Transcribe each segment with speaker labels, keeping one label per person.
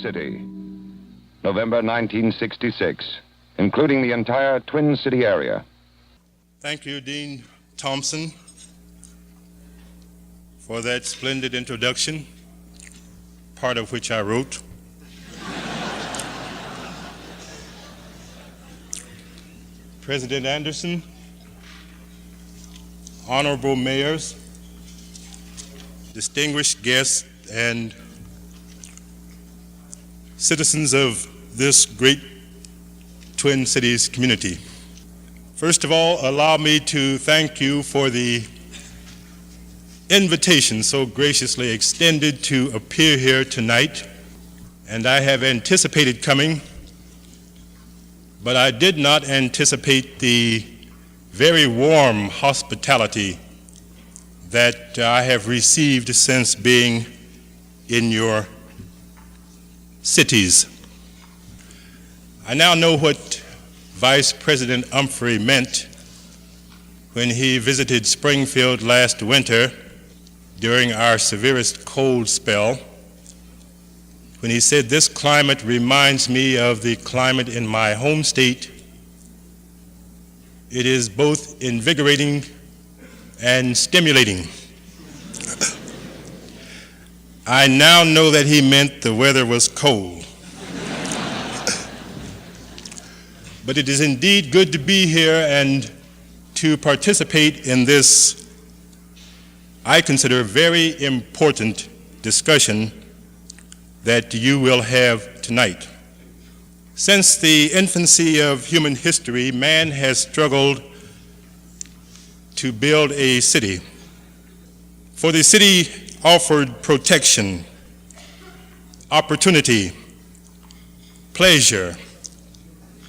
Speaker 1: City, November 1966, including the entire Twin City area.
Speaker 2: Thank you, Dean Thompson, for that splendid introduction, part of which I wrote. President Anderson, honorable mayors, distinguished guests, and citizens of this great Twin Cities community. First of all, allow me to thank you for the invitation so graciously extended to appear here tonight. And I have anticipated coming, but I did not anticipate the very warm hospitality that I have received since being in your cities. I now know what Vice President Humphrey meant when he visited Springfield last winter during our severest cold spell, when he said, "This climate reminds me of the climate in my home state. It is both invigorating and stimulating." I now know that he meant the weather was cold. But it is indeed good to be here and to participate in this, I consider, very important discussion that you will have tonight. Since the infancy of human history, man has struggled to build a city. For the city offered protection, opportunity, pleasure,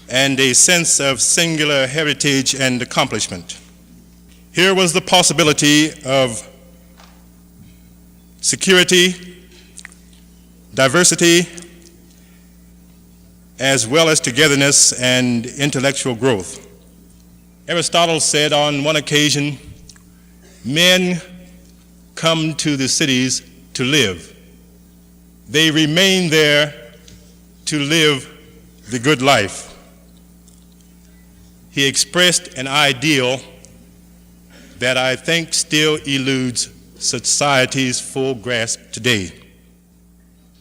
Speaker 2: and a sense of singular heritage and accomplishment. Here was the possibility of security, diversity, as well as togetherness and intellectual growth. Aristotle said on one occasion, "Men come to the cities to live. They remain there to live the good life." He expressed an ideal that I think still eludes society's full grasp today.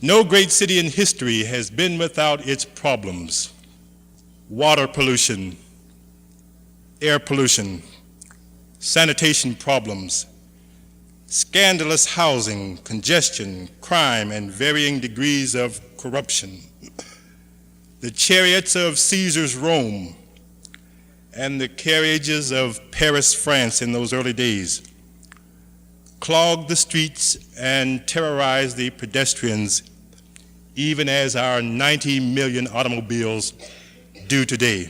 Speaker 2: No great city in history has been without its problems: water pollution, air pollution, sanitation problems, scandalous housing, congestion, crime, and varying degrees of corruption. The chariots of Caesar's Rome and the carriages of Paris, France in those early days clogged the streets and terrorized the pedestrians, even as our 90 million automobiles do today.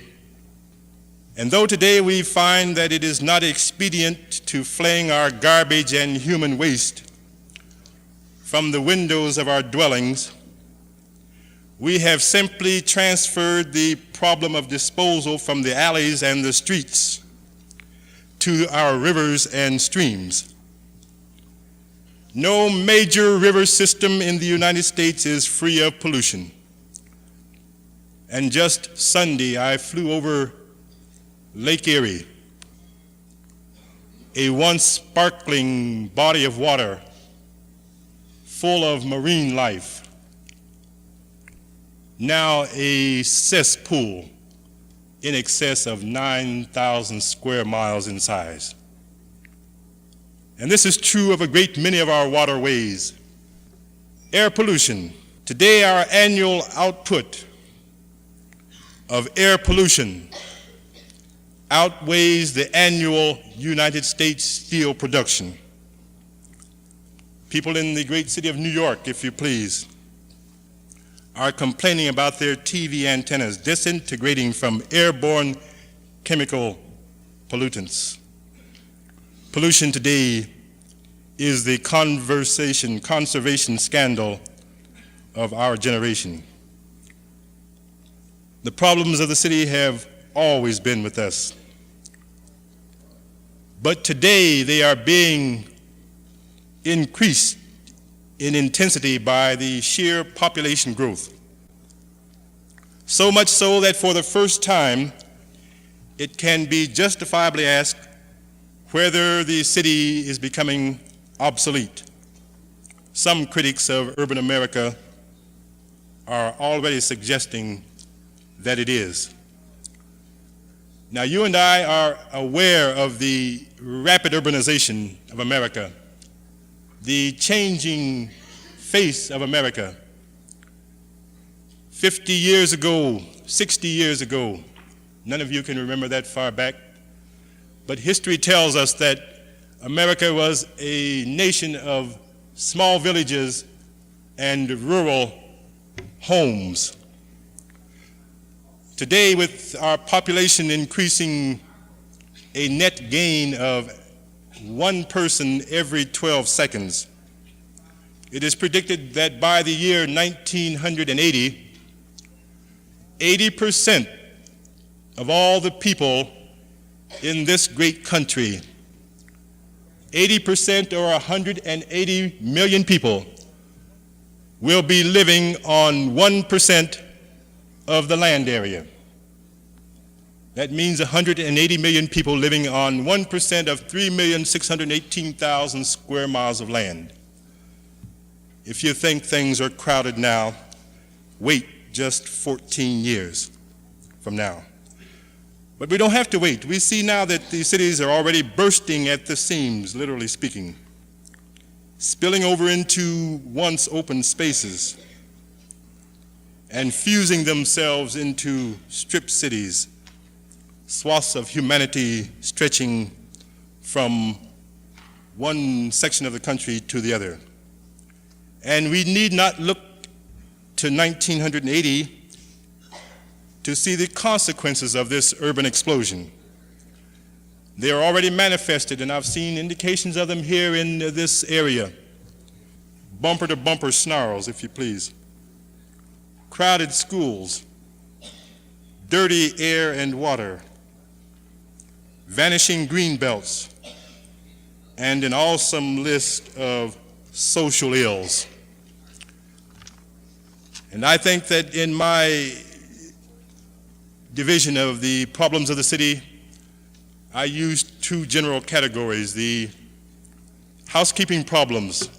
Speaker 2: And though today we find that it is not expedient to fling our garbage and human waste from the windows of our dwellings, we have simply transferred the problem of disposal from the alleys and the streets to our rivers and streams. No major river system in the United States is free of pollution. And just Sunday, I flew over Lake Erie, a once sparkling body of water full of marine life, now a cesspool in excess of 9,000 square miles in size. And this is true of a great many of our waterways. Air pollution. Today, our annual output of air pollution outweighs the annual United States steel production. People in the great city of New York, if you please, are complaining about their TV antennas disintegrating from airborne chemical pollutants. Pollution today is the conservation scandal of our generation. The problems of the city have always been with us. But today they are being increased in intensity by the sheer population growth. So much so that for the first time, it can be justifiably asked whether the city is becoming obsolete. Some critics of urban America are already suggesting that it is. Now, you and I are aware of the rapid urbanization of America, the changing face of America. 50 years ago, 60 years ago, none of you can remember that far back, but history tells us that America was a nation of small villages and rural homes. Today, with our population increasing a net gain of 1 person every 12 seconds, it is predicted that by the year 1980, 80% of all the people in this great country, 80% or 180 million people, will be living on 1% of the land area. That means 180 million people living on 1% of 3,618,000 square miles of land. If you think things are crowded now, wait just 14 years from now. But we don't have to wait. We see now that these cities are already bursting at the seams, literally speaking, spilling over into once open spaces and fusing themselves into strip cities, swaths of humanity stretching from one section of the country to the other. And we need not look to 1980 to see the consequences of this urban explosion. They are already manifested, and I've seen indications of them here in this area. Bumper-to-bumper snarls, if you please. Crowded schools, dirty air and water, vanishing green belts, and an awesome list of social ills. And I think that in my division of the problems of the city, I used 2 general categories: the housekeeping problems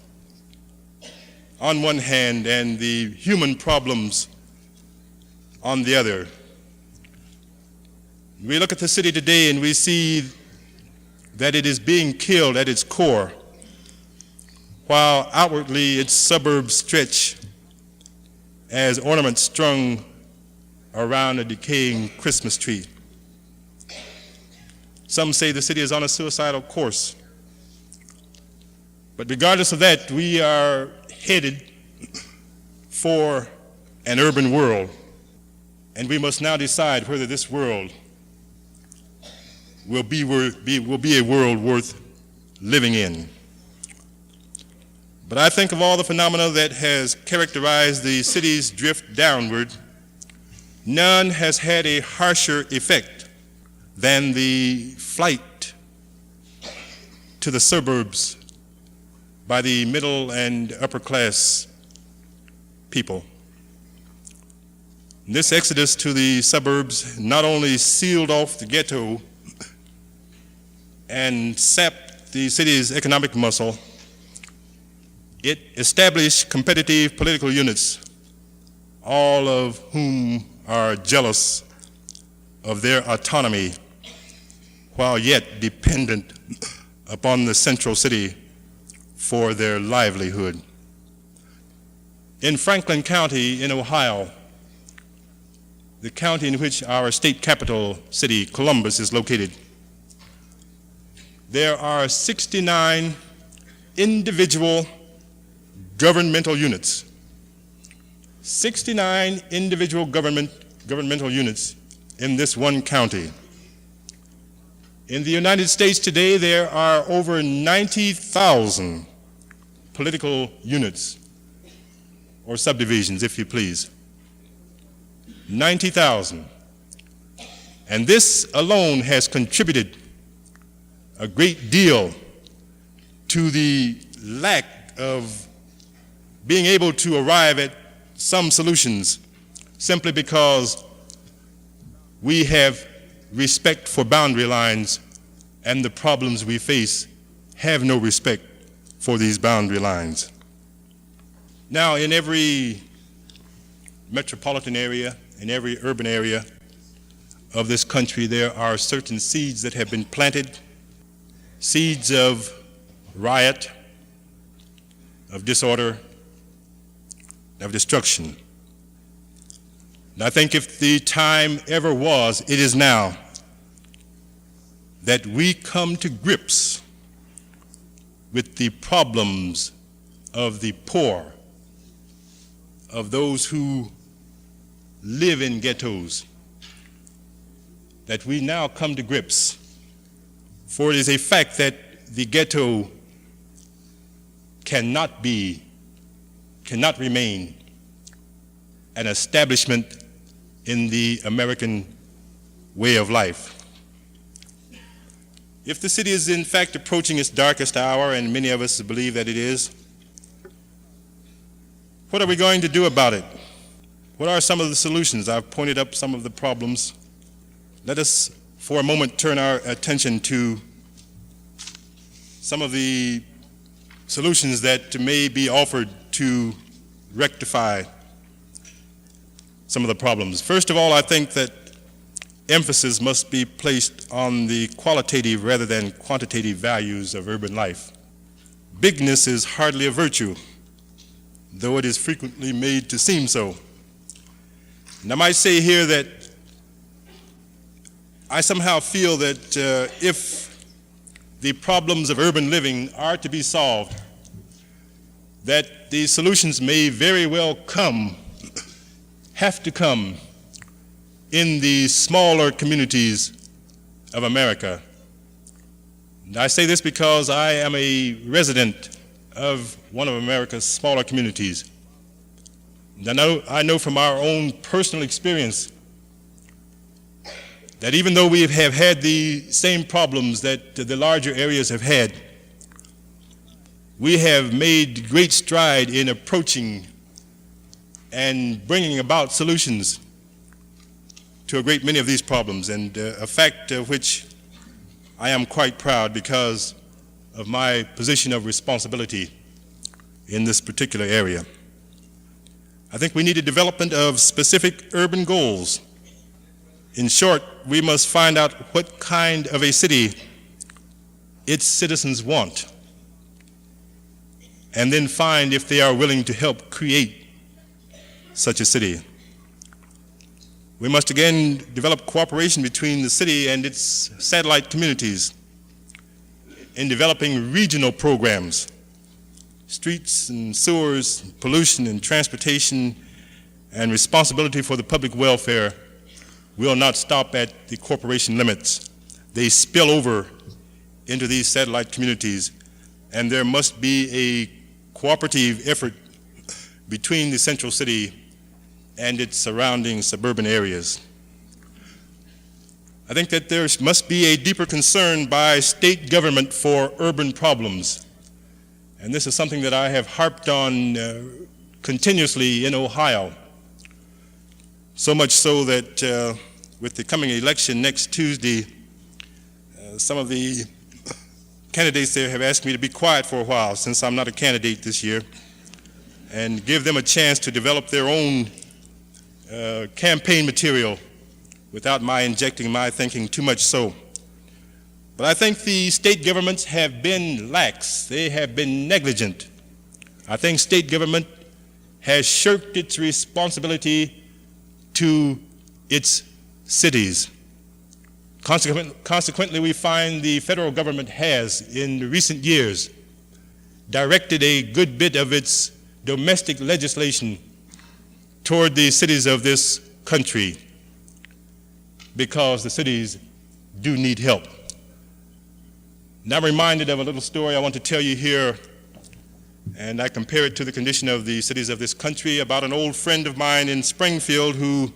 Speaker 2: on one hand and the human problems on the other. We look at the city today and we see that it is being killed at its core, while outwardly its suburbs stretch as ornaments strung around a decaying Christmas tree. Some say the city is on a suicidal course. But regardless of that, we are headed for an urban world, and we must now decide whether this world will be a world worth living in. But I think of all the phenomena that has characterized the city's drift downward, none has had a harsher effect than the flight to the suburbs by the middle and upper class people. This exodus to the suburbs not only sealed off the ghetto and sapped the city's economic muscle, it established competitive political units, all of whom are jealous of their autonomy while yet dependent upon the central city for their livelihood. In Franklin County in Ohio, the county in which our state capital city, Columbus, is located, there are 69 individual governmental units. 69 individual governmental units in this one county. In the United States today, there are over 90,000 political units, or subdivisions, if you please. 90,000. And this alone has contributed a great deal to the lack of being able to arrive at some solutions simply because we have respect for boundary lines, and the problems we face have no respect for these boundary lines. Now, in every metropolitan area, in every urban area of this country, there are certain seeds that have been planted, seeds of riot, of disorder, of destruction. And I think if the time ever was, it is now that we come to grips with the problems of the poor, of those who live in ghettos, that we now come to grips. For it is a fact that the ghetto cannot remain an establishment in the American way of life. If the city is in fact approaching its darkest hour, and many of us believe that it is, what are we going to do about it? What are some of the solutions? I've pointed up some of the problems. Let us for a moment turn our attention to some of the solutions that may be offered to rectify some of the problems. First of all, I think that emphasis must be placed on the qualitative rather than quantitative values of urban life. Bigness is hardly a virtue, though it is frequently made to seem so. And I might say here that I somehow feel that if the problems of urban living are to be solved, that the solutions may very well have to come in the smaller communities of America. And I say this because I am a resident of one of America's smaller communities. And I know from our own personal experience that even though we have had the same problems that the larger areas have had, we have made great stride in approaching and bringing about solutions to a great many of these problems, and a fact of which I am quite proud because of my position of responsibility in this particular area. I think we need a development of specific urban goals. In short, we must find out what kind of a city its citizens want, and then find if they are willing to help create such a city. We must again develop cooperation between the city and its satellite communities in developing regional programs. Streets and sewers, pollution and transportation, and responsibility for the public welfare will not stop at the corporation limits. They spill over into these satellite communities, and there must be a cooperative effort between the central city and its surrounding suburban areas. I think that there must be a deeper concern by state government for urban problems. And this is something that I have harped on continuously in Ohio. So much so that with the coming election next Tuesday, some of the candidates there have asked me to be quiet for a while, since I'm not a candidate this year, and give them a chance to develop their own campaign material without my injecting my thinking too much so. But I think the state governments have been lax. They have been negligent. I think state government has shirked its responsibility to its cities. Consequently, we find the federal government has, in recent years, directed a good bit of its domestic legislation toward the cities of this country, because the cities do need help. And I'm reminded of a little story I want to tell you here, and I compare it to the condition of the cities of this country, about an old friend of mine in Springfield who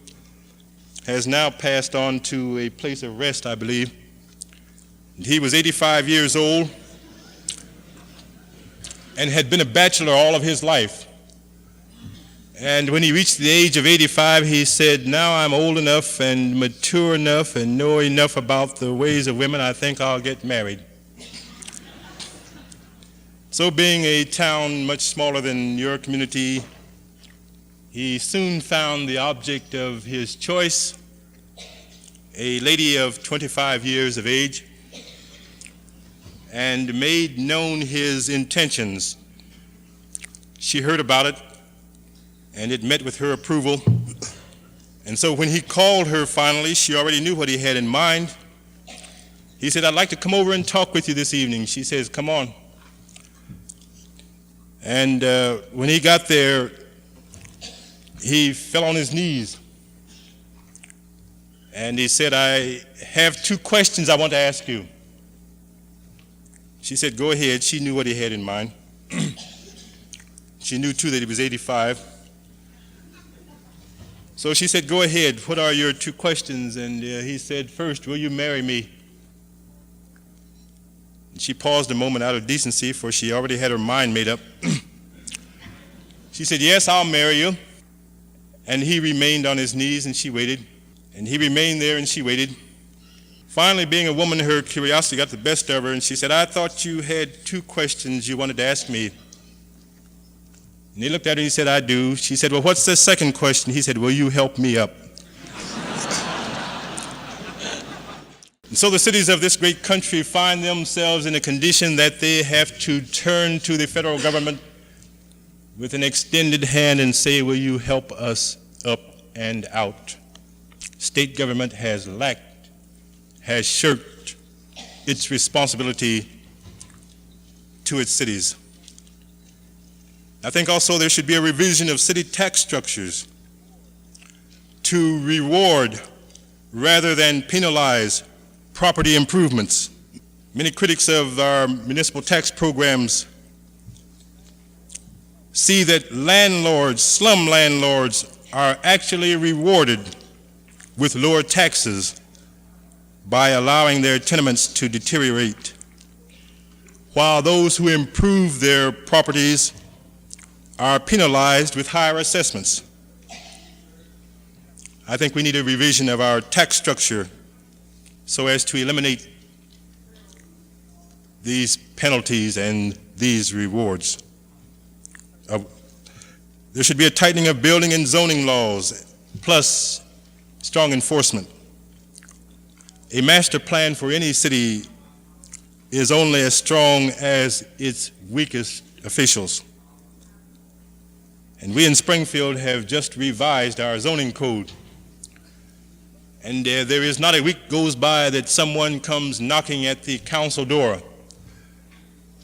Speaker 2: has now passed on to a place of rest, I believe. He was 85 years old and had been a bachelor all of his life. And when he reached the age of 85, he said, now I'm old enough and mature enough and know enough about the ways of women, I think I'll get married. So being a town much smaller than your community, he soon found the object of his choice, a lady of 25 years of age, and made known his intentions. She heard about it, and it met with her approval. And so when he called her finally, she already knew what he had in mind. He said, I'd like to come over and talk with you this evening. She says, come on. And when he got there, he fell on his knees. And he said, I have 2 questions I want to ask you. She said, go ahead. She knew what he had in mind. She knew, too, that he was 85. So she said, go ahead. What are your 2 questions? And he said, first, will you marry me? And she paused a moment out of decency, for she already had her mind made up. She said, yes, I'll marry you. And he remained on his knees, and she waited. And he remained there, and she waited. Finally, being a woman, her curiosity got the best of her, and she said, I thought you had 2 questions you wanted to ask me. And he looked at her and he said, I do. She said, well, what's the second question? He said, will you help me up? And so the cities of this great country find themselves in a condition that they have to turn to the federal government with an extended hand and say, will you help us up and out? State government has lacked, has shirked its responsibility to its cities. I think also there should be a revision of city tax structures to reward rather than penalize property improvements. Many critics of our municipal tax programs see that landlords, slum landlords, are actually rewarded with lower taxes by allowing their tenements to deteriorate, while those who improve their properties are penalized with higher assessments. I think we need a revision of our tax structure so as to eliminate these penalties and these rewards. There should be a tightening of building and zoning laws, plus strong enforcement. A master plan for any city is only as strong as its weakest officials. And we in Springfield have just revised our zoning code. And there is not a week goes by that someone comes knocking at the council door.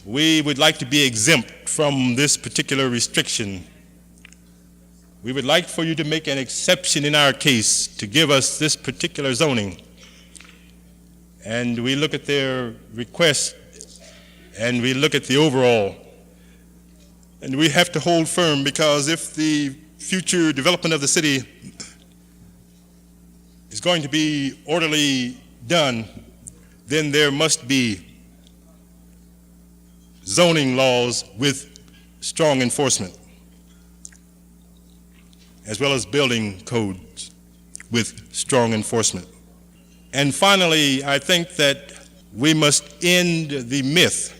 Speaker 2: We would like to be exempt from this particular restriction. We would like for you to make an exception in our case to give us this particular zoning. And we look at their request and we look at the overall. And we have to hold firm, because if the future development of the city is going to be orderly done, then there must be zoning laws with strong enforcement, as well as building codes with strong enforcement. And finally, I think that we must end the myth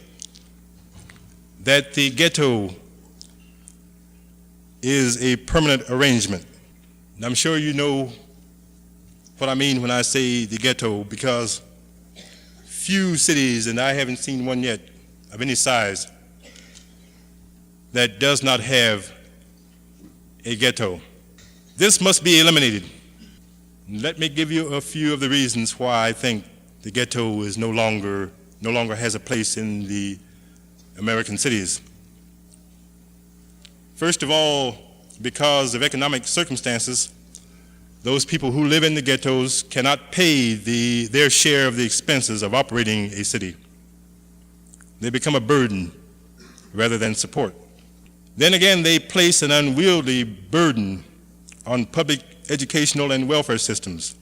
Speaker 2: that the ghetto is a permanent arrangement. And I'm sure you know what I mean when I say the ghetto, because few cities, and I haven't seen one yet of any size, that does not have a ghetto. This must be eliminated. Let me give you a few of the reasons why I think the ghetto is no longer has a place in the American cities. First of all, because of economic circumstances, those people who live in the ghettos cannot pay their share of the expenses of operating a city. They become a burden rather than support. Then again, they place an unwieldy burden on public educational and welfare systems.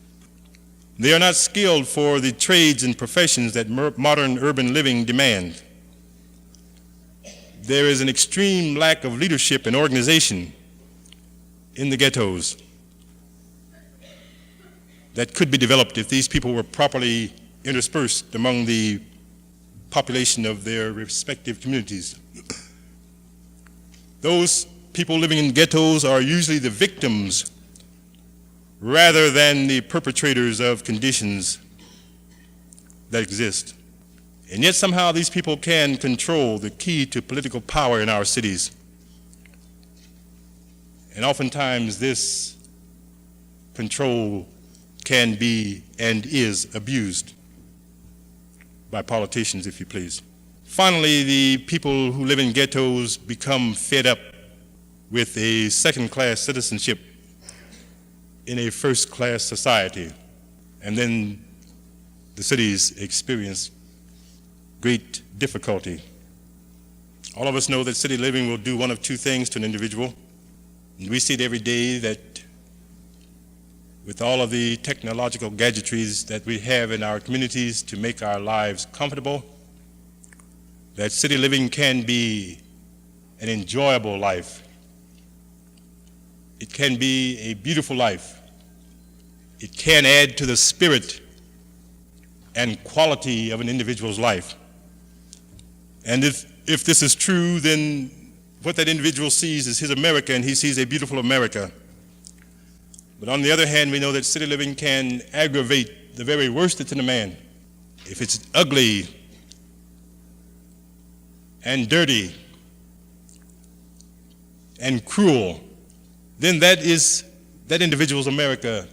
Speaker 2: They are not skilled for the trades and professions that modern urban living demand. There is an extreme lack of leadership and organization in the ghettos that could be developed if these people were properly interspersed among the population of their respective communities. Those people living in ghettos are usually the victims rather than the perpetrators of conditions that exist. And yet somehow these people can control the key to political power in our cities. And oftentimes this control can be and is abused by politicians, if you please. Finally, the people who live in ghettos become fed up with a second-class citizenship in a first-class society, and then the cities experience great difficulty. All of us know that city living will do one of two things to an individual. And we see it every day that with all of the technological gadgetries that we have in our communities to make our lives comfortable, that city living can be an enjoyable life. It can be a beautiful life. It can add to the spirit and quality of an individual's life. And if this is true, then what that individual sees is his America, and he sees a beautiful America. But on the other hand, we know that city living can aggravate the very worst that's in a man. If it's ugly and dirty and cruel, then that is that individual's America.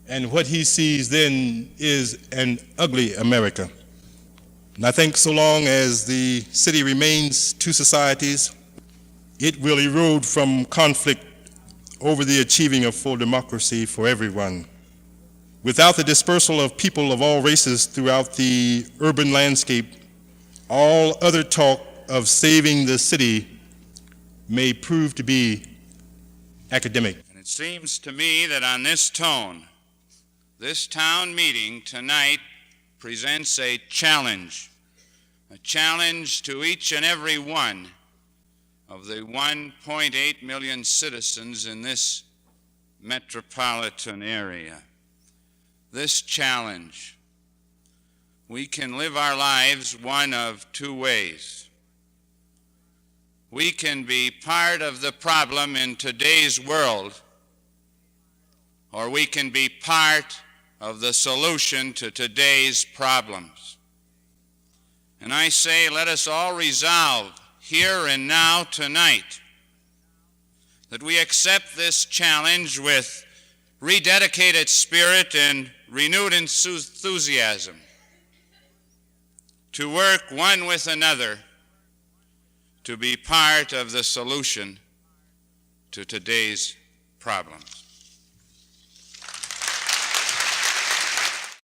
Speaker 2: And what he sees then is an ugly America. And I think so long as the city remains two societies, it will erode from conflict over the achieving of full democracy for everyone. Without the dispersal of people of all races throughout the urban landscape, all other talk of saving the city may prove to be academic.
Speaker 3: And it seems to me that on this tone, this town meeting tonight presents a challenge to each and every one of the 1.8 million citizens in this metropolitan area. This challenge, we can live our lives one of two ways. We can be part of the problem in today's world, or we can be part of the solution to today's problems. And I say, let us all resolve here and now tonight that we accept this challenge with rededicated spirit and renewed enthusiasm to work one with another to be part of the solution to today's problems.